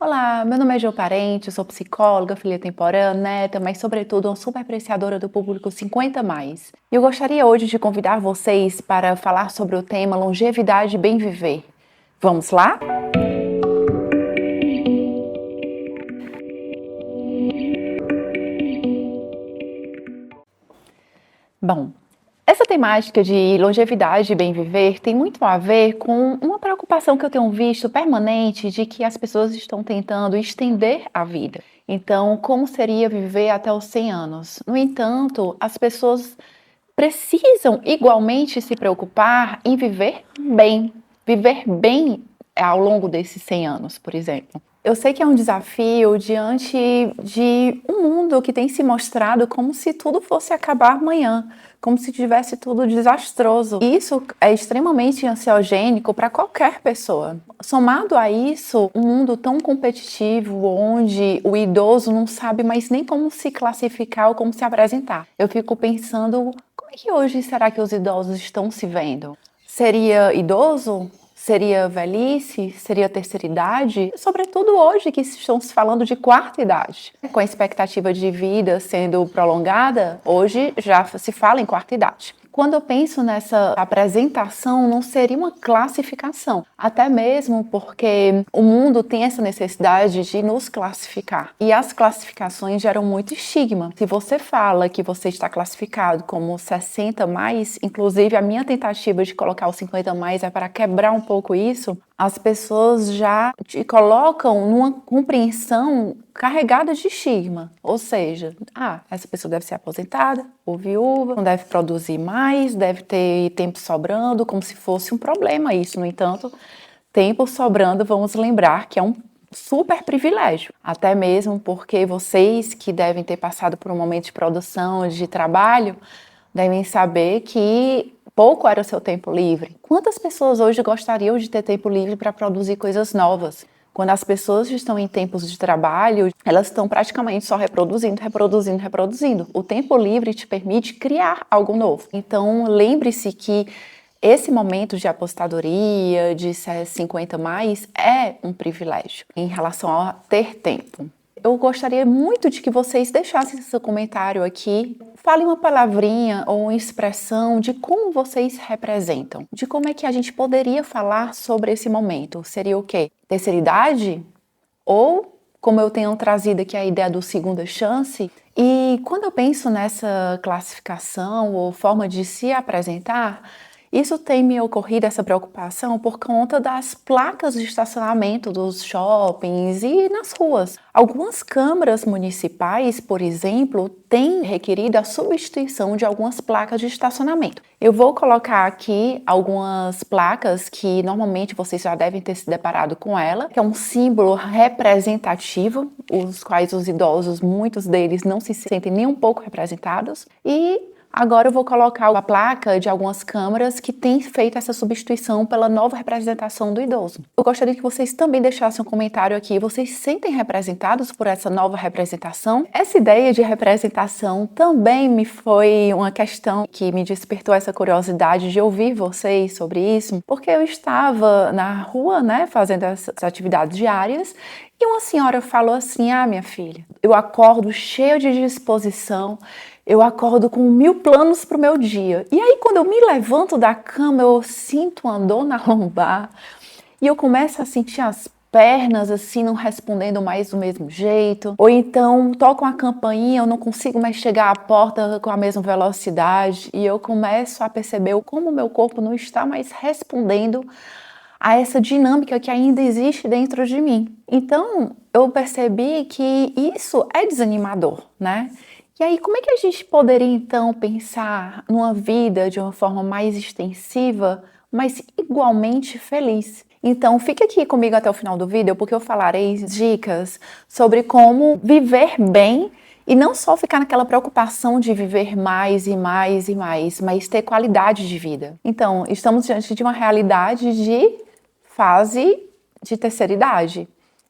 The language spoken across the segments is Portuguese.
Olá, meu nome é Jo Parente, sou psicóloga, filha temporã, neta, mas sobretudo uma super apreciadora do público 50 mais. E eu gostaria hoje de convidar vocês para falar sobre o tema longevidade e bem viver. Vamos lá? Bom, essa temática de longevidade e bem viver tem muito a ver com uma preocupação que eu tenho visto permanente de que as pessoas estão tentando estender a vida. Então, como seria viver até os 100 anos? No entanto, as pessoas precisam igualmente se preocupar em viver bem ao longo desses 100 anos, por exemplo. Eu sei que é um desafio diante de um mundo que tem se mostrado como se tudo fosse acabar amanhã, como se tivesse tudo desastroso. E isso é extremamente ansiogênico para qualquer pessoa. Somado a isso, um mundo tão competitivo, onde o idoso não sabe mais nem como se classificar ou como se apresentar. Eu fico pensando, como é que hoje será que os idosos estão se vendo? Seria idoso? Seria velhice? Seria terceira idade? Sobretudo hoje que estão se falando de quarta idade. Com a expectativa de vida sendo prolongada, hoje já se fala em quarta idade. Quando eu penso nessa apresentação, não seria uma classificação, até mesmo porque o mundo tem essa necessidade de nos classificar. E as classificações geram muito estigma. Se você fala que você está classificado como 60 mais, inclusive a minha tentativa de colocar o 50 mais é para quebrar um pouco isso, as pessoas já te colocam numa compreensão carregada de estigma. Ou seja, essa pessoa deve ser aposentada ou viúva, não deve produzir mais, deve ter tempo sobrando, como se fosse um problema isso. No entanto, tempo sobrando, vamos lembrar que é um super privilégio. Até mesmo porque vocês que devem ter passado por um momento de produção, de trabalho, devem saber que pouco era o seu tempo livre. Quantas pessoas hoje gostariam de ter tempo livre para produzir coisas novas? Quando as pessoas estão em tempos de trabalho, elas estão praticamente só reproduzindo. O tempo livre te permite criar algo novo. Então, lembre-se que esse momento de aposentadoria, de 50 mais, é um privilégio em relação a ter tempo. Eu gostaria muito de que vocês deixassem seu comentário aqui. Falem uma palavrinha ou uma expressão de como vocês representam, de como é que a gente poderia falar sobre esse momento. Seria o quê? Terceira idade? Ou, como eu tenho trazido aqui a ideia do segunda chance, e quando eu penso nessa classificação ou forma de se apresentar, isso tem me ocorrido, essa preocupação, por conta das placas de estacionamento dos shoppings e nas ruas. Algumas câmaras municipais, por exemplo, têm requerido a substituição de algumas placas de estacionamento. Eu vou colocar aqui algumas placas que normalmente vocês já devem ter se deparado com ela, que é um símbolo representativo, os quais os idosos, muitos deles, não se sentem nem um pouco representados, e agora eu vou colocar a placa de algumas câmaras que têm feito essa substituição pela nova representação do idoso. Eu gostaria que vocês também deixassem um comentário aqui. Vocês se sentem representados por essa nova representação? Essa ideia de representação também me foi uma questão que me despertou essa curiosidade de ouvir vocês sobre isso, porque eu estava na rua, fazendo essas atividades diárias, e uma senhora falou assim: minha filha, eu acordo cheia de disposição, eu acordo com 1000 planos para o meu dia. E aí, quando eu me levanto da cama, eu sinto uma dor na lombar e eu começo a sentir as pernas assim, não respondendo mais do mesmo jeito. Ou então, toco uma campainha, eu não consigo mais chegar à porta com a mesma velocidade e eu começo a perceber como o meu corpo não está mais respondendo a essa dinâmica que ainda existe dentro de mim. Então, eu percebi que isso é desanimador, E aí, como é que a gente poderia, então, pensar numa vida de uma forma mais extensiva, mas igualmente feliz? Então, fique aqui comigo até o final do vídeo, porque eu falarei dicas sobre como viver bem e não só ficar naquela preocupação de viver mais e mais e mais, mas ter qualidade de vida. Então, estamos diante de uma realidade de fase de terceira idade.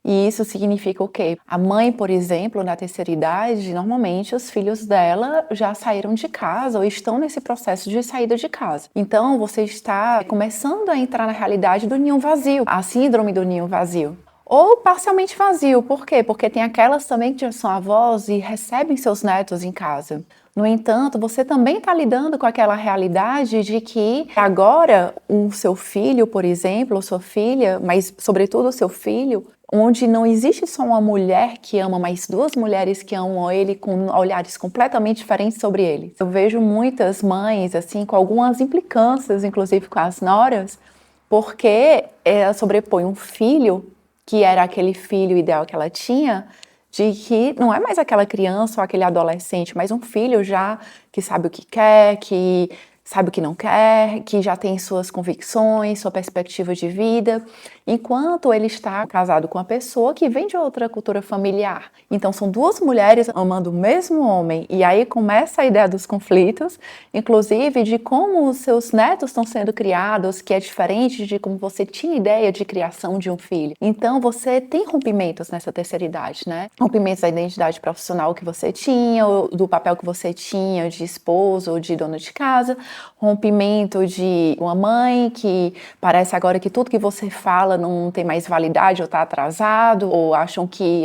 E isso significa o quê? A mãe, por exemplo, na terceira idade, normalmente os filhos dela já saíram de casa ou estão nesse processo de saída de casa. Então, você está começando a entrar na realidade do ninho vazio, a síndrome do ninho vazio. ou parcialmente vazio. Por quê? Porque tem aquelas também que já são avós e recebem seus netos em casa. No entanto, você também está lidando com aquela realidade de que agora o seu filho, por exemplo, ou sua filha, mas sobretudo o seu filho, onde não existe só uma mulher que ama, mas duas mulheres que amam ele com olhares completamente diferentes sobre ele. Eu vejo muitas mães, assim, com algumas implicâncias, inclusive com as noras, porque ela sobrepõe um filho, que era aquele filho ideal que ela tinha, de que não é mais aquela criança ou aquele adolescente, mas um filho já que sabe o que quer, que sabe o que não quer, que já tem suas convicções, sua perspectiva de vida, enquanto ele está casado com uma pessoa que vem de outra cultura familiar. Então são duas mulheres amando o mesmo homem, e aí começa a ideia dos conflitos, inclusive de como os seus netos estão sendo criados, que é diferente de como você tinha ideia de criação de um filho. Então você tem rompimentos nessa terceira idade, né? Rompimentos da identidade profissional que você tinha, do papel que você tinha de esposo ou de dona de casa, rompimento de uma mãe que parece agora que tudo que você fala não tem mais validade ou está atrasado, ou acham que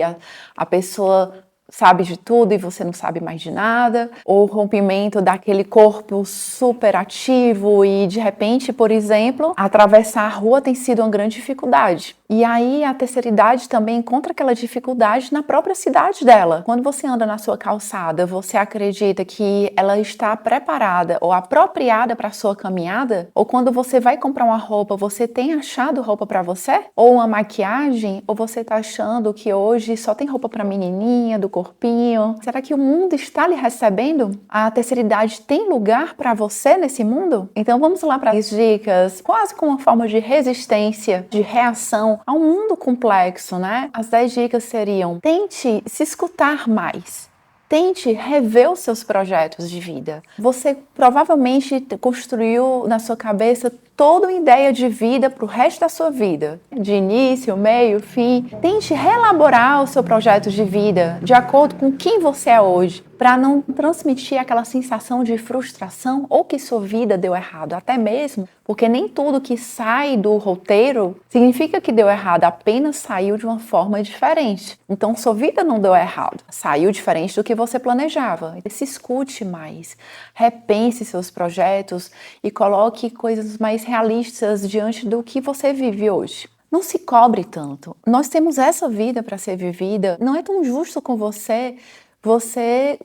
a pessoa sabe de tudo e você não sabe mais de nada, ou rompimento daquele corpo super ativo e de repente, por exemplo, atravessar a rua tem sido uma grande dificuldade. E aí a terceira idade também encontra aquela dificuldade na própria cidade dela. Quando você anda na sua calçada, você acredita que ela está preparada ou apropriada para a sua caminhada? Ou quando você vai comprar uma roupa, você tem achado roupa para você? Ou uma maquiagem? Ou você está achando que hoje só tem roupa para menininha, do corpinho? Será que o mundo está lhe recebendo? A terceira idade tem lugar para você nesse mundo? Então vamos lá para as dicas, quase como uma forma de resistência, de reação a um mundo complexo, né? As 10 dicas seriam: tente se escutar mais. Tente rever os seus projetos de vida. Você provavelmente construiu na sua cabeça toda uma ideia de vida para o resto da sua vida. De início, meio, fim. Tente reelaborar o seu projeto de vida de acordo com quem você é hoje, para não transmitir aquela sensação de frustração ou que sua vida deu errado, até mesmo porque nem tudo que sai do roteiro significa que deu errado, apenas saiu de uma forma diferente. Então sua vida não deu errado, saiu diferente do que você planejava. Se escute mais, repense seus projetos e coloque coisas mais realistas diante do que você vive hoje. Não se cobre tanto. Nós temos essa vida para ser vivida. Não é tão justo com você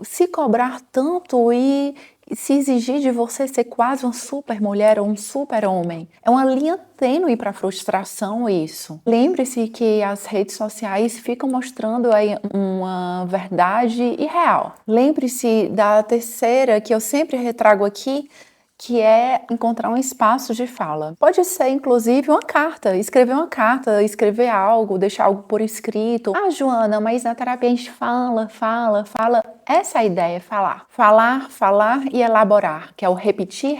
se cobrar tanto e se exigir de você ser quase uma super mulher ou um super homem. É uma linha tênue para a frustração isso. Lembre-se que as redes sociais ficam mostrando aí uma verdade irreal. Lembre-se da terceira, que eu sempre retrago aqui, que é encontrar um espaço de fala. Pode ser, inclusive, uma carta, escrever algo, deixar algo por escrito. Ah, Joana, mas na terapia a gente fala. Essa é a ideia, falar. Falar e elaborar, que é o repetir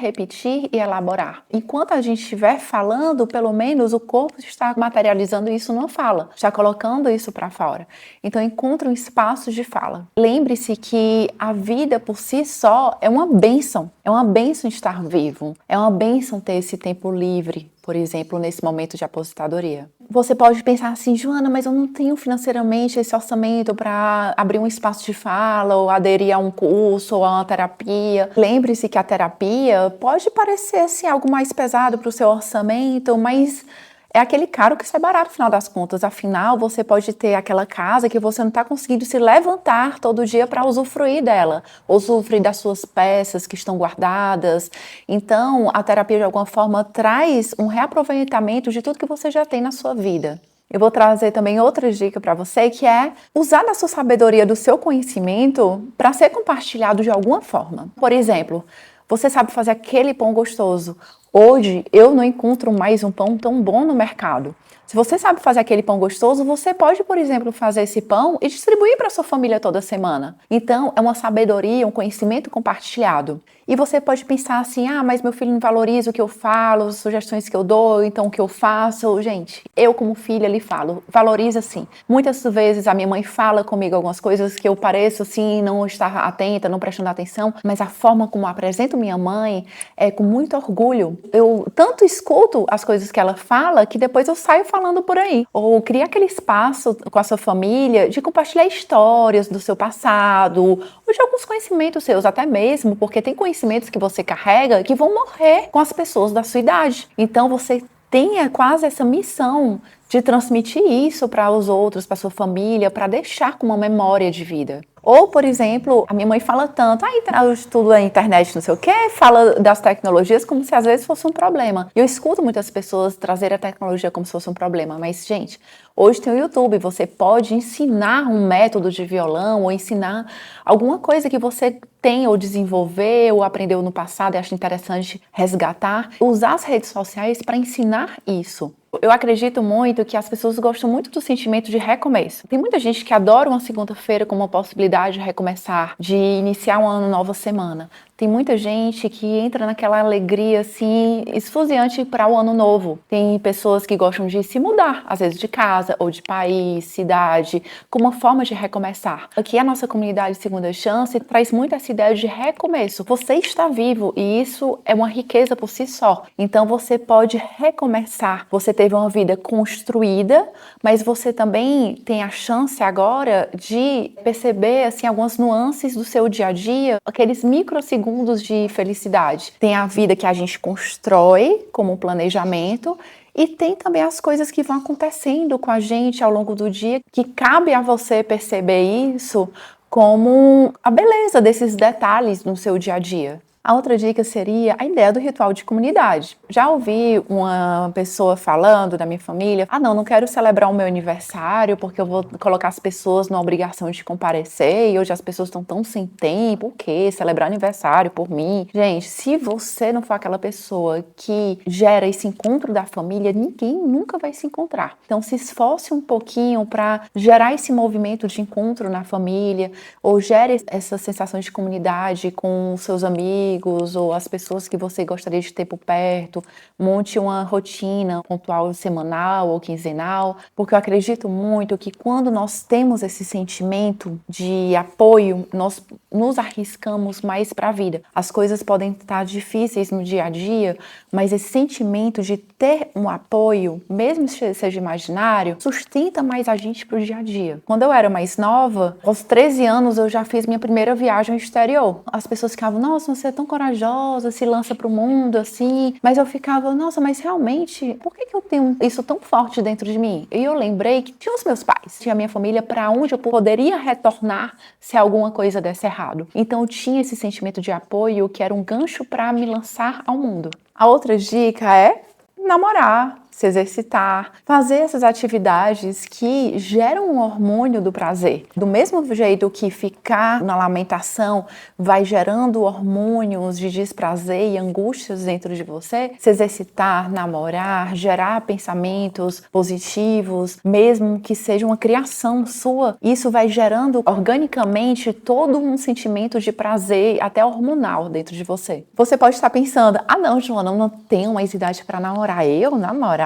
e elaborar. Enquanto a gente estiver falando, pelo menos o corpo está materializando isso numa fala, está colocando isso para fora. Então, encontre um espaço de fala. Lembre-se que a vida por si só é uma bênção. É uma bênção estar vivo. É uma bênção ter esse tempo livre, por exemplo, nesse momento de aposentadoria. Você pode pensar assim, Joana, mas eu não tenho financeiramente esse orçamento para abrir um espaço de fala ou aderir a um curso ou a uma terapia. Lembre-se que a terapia pode parecer assim, algo mais pesado para o seu orçamento, mas é aquele caro que sai barato no final das contas. Afinal, você pode ter aquela casa que você não está conseguindo se levantar todo dia para usufruir dela, usufruir das suas peças que estão guardadas. Então, a terapia de alguma forma traz um reaproveitamento de tudo que você já tem na sua vida. Eu vou trazer também outra dica para você, que é usar da sua sabedoria, do seu conhecimento, para ser compartilhado de alguma forma. Por exemplo, você sabe fazer aquele pão gostoso. Hoje, eu não encontro mais um pão tão bom no mercado. Se você sabe fazer aquele pão gostoso, você pode, por exemplo, fazer esse pão e distribuir para sua família toda semana. Então, é uma sabedoria, um conhecimento compartilhado. E você pode pensar assim, mas meu filho não valoriza o que eu falo, as sugestões que eu dou, então o que eu faço. Gente, eu como filha lhe falo, valoriza sim. Muitas vezes a minha mãe fala comigo algumas coisas que eu pareço assim, não estar atenta, não prestando atenção, mas a forma como eu apresento minha mãe é com muito orgulho. Eu tanto escuto as coisas que ela fala que depois eu saio falando por aí. Ou cria aquele espaço com a sua família de compartilhar histórias do seu passado, ou de alguns conhecimentos seus, até mesmo, porque tem conhecimentos que você carrega que vão morrer com as pessoas da sua idade. Então você tenha quase essa missão de transmitir isso para os outros, para sua família, para deixar com uma memória de vida. Ou, por exemplo, a minha mãe fala tanto, eu estudo na internet, não sei o quê, fala das tecnologias como se às vezes fosse um problema. E eu escuto muitas pessoas trazer a tecnologia como se fosse um problema, mas, gente, hoje tem o YouTube, você pode ensinar um método de violão ou ensinar alguma coisa que você tem ou desenvolveu ou aprendeu no passado e acha interessante resgatar, usar as redes sociais para ensinar isso. Eu acredito muito que as pessoas gostam muito do sentimento de recomeço. Tem muita gente que adora uma segunda-feira como uma possibilidade de recomeçar, de iniciar uma nova semana. Tem muita gente que entra naquela alegria assim, esfuziante para o ano novo. Tem pessoas que gostam de se mudar, às vezes de casa ou de país, cidade, como uma forma de recomeçar. Aqui a nossa comunidade Segunda Chance traz muito essa ideia de recomeço. Você está vivo e isso é uma riqueza por si só. Então você pode recomeçar. Você teve uma vida construída, mas você também tem a chance agora de perceber assim algumas nuances do seu dia a dia, aqueles microsegundos de felicidade. Tem a vida que a gente constrói como um planejamento e tem também as coisas que vão acontecendo com a gente ao longo do dia, que cabe a você perceber isso como a beleza desses detalhes no seu dia a dia. A outra dica seria a ideia do ritual de comunidade. Já ouvi uma pessoa falando da minha família, não quero celebrar o meu aniversário porque eu vou colocar as pessoas numa obrigação de comparecer e hoje as pessoas estão tão sem tempo, o quê? Celebrar aniversário por mim? Gente, se você não for aquela pessoa que gera esse encontro da família, ninguém nunca vai se encontrar. Então se esforce um pouquinho para gerar esse movimento de encontro na família ou gere essa sensação de comunidade com seus amigos ou as pessoas que você gostaria de ter por perto, monte uma rotina pontual semanal ou quinzenal, porque eu acredito muito que quando nós temos esse sentimento de apoio, nós nos arriscamos mais para a vida. As coisas podem estar difíceis no dia a dia, mas esse sentimento de ter um apoio, mesmo que seja imaginário, sustenta mais a gente para o dia a dia. Quando eu era mais nova, aos 13 anos eu já fiz minha primeira viagem ao exterior. As pessoas ficavam, nossa, você é tão corajosa, se lança pro mundo assim, mas eu ficava, nossa, mas realmente, por que eu tenho isso tão forte dentro de mim? E eu lembrei que tinha os meus pais, tinha a minha família para onde eu poderia retornar se alguma coisa desse errado. Então eu tinha esse sentimento de apoio que era um gancho para me lançar ao mundo. A outra dica é namorar, se exercitar, fazer essas atividades que geram um hormônio do prazer. Do mesmo jeito que ficar na lamentação vai gerando hormônios de desprazer e angústias dentro de você, se exercitar, namorar, gerar pensamentos positivos, mesmo que seja uma criação sua, isso vai gerando organicamente todo um sentimento de prazer, até hormonal dentro de você. Você pode estar pensando, não, Joana, eu não tenho mais idade para namorar. Eu namorar?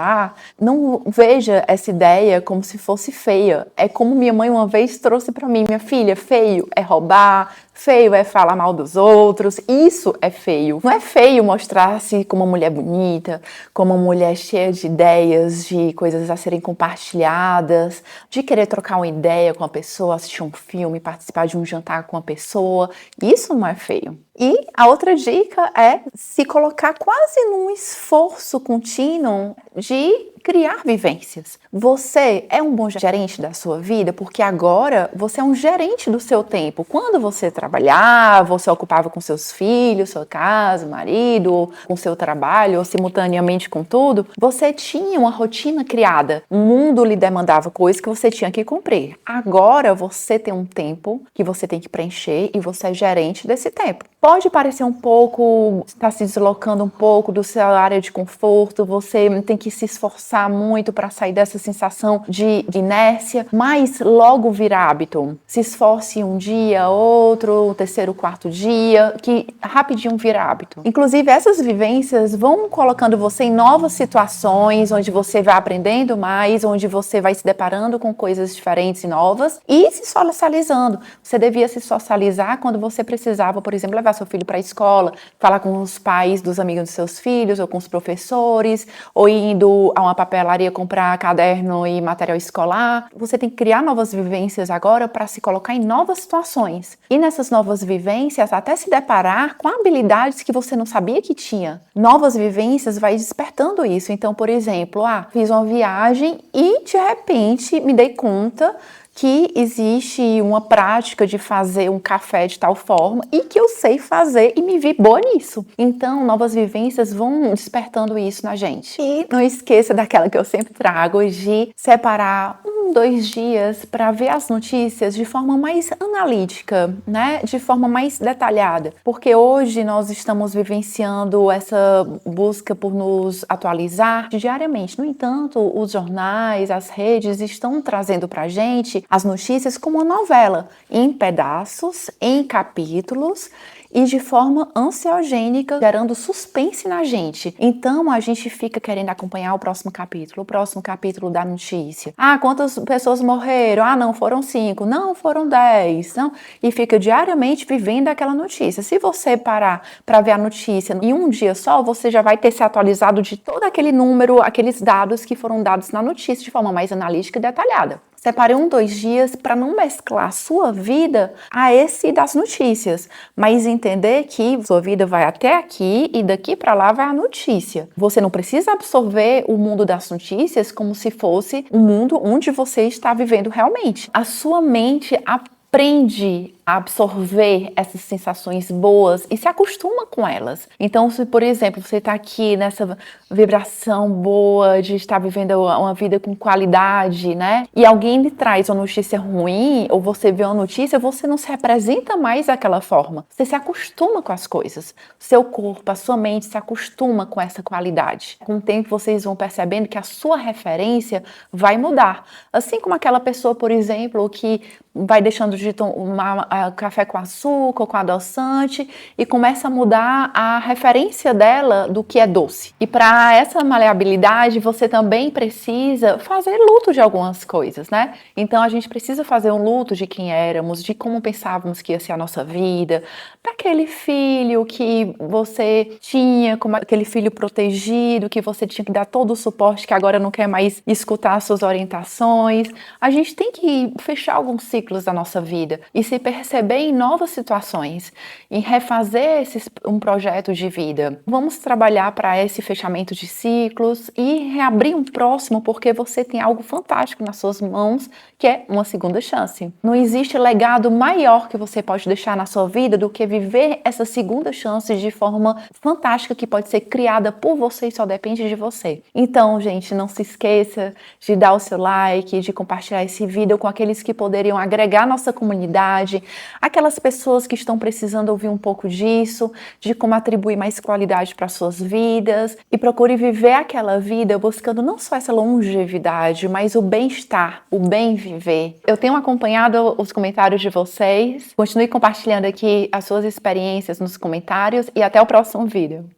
Não veja essa ideia como se fosse feia. É como minha mãe uma vez trouxe para mim, minha filha, feio é roubar, feio é falar mal dos outros, isso é feio. Não é feio mostrar-se como uma mulher bonita, como uma mulher cheia de ideias, de coisas a serem compartilhadas, de querer trocar uma ideia com a pessoa, assistir um filme, participar de um jantar com a pessoa. Isso não é feio. E a outra dica é se colocar quase num esforço contínuo de criar vivências. Você é um bom gerente da sua vida porque agora você é um gerente do seu tempo. Quando você trabalhava, você ocupava com seus filhos, sua casa, marido, com seu trabalho, ou simultaneamente com tudo, você tinha uma rotina criada. O mundo lhe demandava coisas que você tinha que cumprir. Agora você tem um tempo que você tem que preencher e você é gerente desse tempo. Pode parecer um pouco, está se deslocando um pouco do seu área de conforto, você tem que se esforçar muito para sair dessa sensação de inércia, mas logo vira hábito. Se esforce um dia, outro, primeiro, terceiro, quarto dia, que rapidinho vira hábito. Inclusive, essas vivências vão colocando você em novas situações, onde você vai aprendendo mais, onde você vai se deparando com coisas diferentes e novas e se socializando. Você devia se socializar quando você precisava, por exemplo, levar seu filho para a escola, falar com os pais dos amigos dos seus filhos, ou com os professores, ou indo a uma papelaria comprar caderno e material escolar. Você tem que criar novas vivências agora para se colocar em novas situações. E nessas novas vivências, até se deparar com habilidades que você não sabia que tinha. Novas vivências vai despertando isso. Então, por exemplo, fiz uma viagem e de repente me dei conta que existe uma prática de fazer um café de tal forma e que eu sei fazer e me vi boa nisso. Então, novas vivências vão despertando isso na gente. E não esqueça daquela que eu sempre trago, de separar 2 dias para ver as notícias de forma mais analítica, né? De forma mais detalhada. Porque hoje nós estamos vivenciando essa busca por nos atualizar diariamente. No entanto, os jornais, as redes estão trazendo para a gente as notícias como uma novela, em pedaços, em capítulos e de forma ansiogênica, gerando suspense na gente. Então, a gente fica querendo acompanhar o próximo capítulo da notícia. Quantas pessoas morreram? Não, foram 5. Não, foram 10. Não. E fica diariamente vivendo aquela notícia. Se você parar para ver a notícia em um dia só, você já vai ter se atualizado de todo aquele número, aqueles dados que foram dados na notícia de forma mais analítica e detalhada. Separe 2 dias para não mesclar a sua vida a esse das notícias, mas entender que sua vida vai até aqui e daqui para lá vai a notícia. Você não precisa absorver o mundo das notícias como se fosse um mundo onde você está vivendo realmente. A sua mente aprende a absorver essas sensações boas e se acostuma com elas. Então, se, por exemplo, você está aqui nessa vibração boa de estar vivendo uma vida com qualidade, né? E alguém lhe traz uma notícia ruim, ou você vê uma notícia, você não se representa mais daquela forma. Você se acostuma com as coisas. Seu corpo, a sua mente se acostuma com essa qualidade. Com o tempo, vocês vão percebendo que a sua referência vai mudar. Assim como aquela pessoa, por exemplo, que vai deixando de tomar café com açúcar ou com adoçante e começa a mudar a referência dela do que é doce. E para essa maleabilidade, você também precisa fazer luto de algumas coisas, né? Então a gente precisa fazer um luto de quem éramos, de como pensávamos que ia ser a nossa vida, daquele filho que você tinha, como aquele filho protegido, que você tinha que dar todo o suporte, que agora não quer mais escutar as suas orientações. A gente tem que fechar alguns ciclos da nossa vida e se perceber em novas situações, em refazer um projeto de vida. Vamos trabalhar para esse fechamento de ciclos e reabrir um próximo, porque você tem algo fantástico nas suas mãos, que é uma segunda chance. Não existe legado maior que você pode deixar na sua vida do que viver essa segunda chance de forma fantástica, que pode ser criada por você e só depende de você. Então, gente, não se esqueça de dar o seu like, de compartilhar esse vídeo com aqueles que poderiam agregar nossa comunidade, aquelas pessoas que estão precisando ouvir um pouco disso, de como atribuir mais qualidade para suas vidas, e procure viver aquela vida buscando não só essa longevidade, mas o bem-estar, o bem viver. Eu tenho acompanhado os comentários de vocês, continue compartilhando aqui as suas experiências nos comentários e até o próximo vídeo.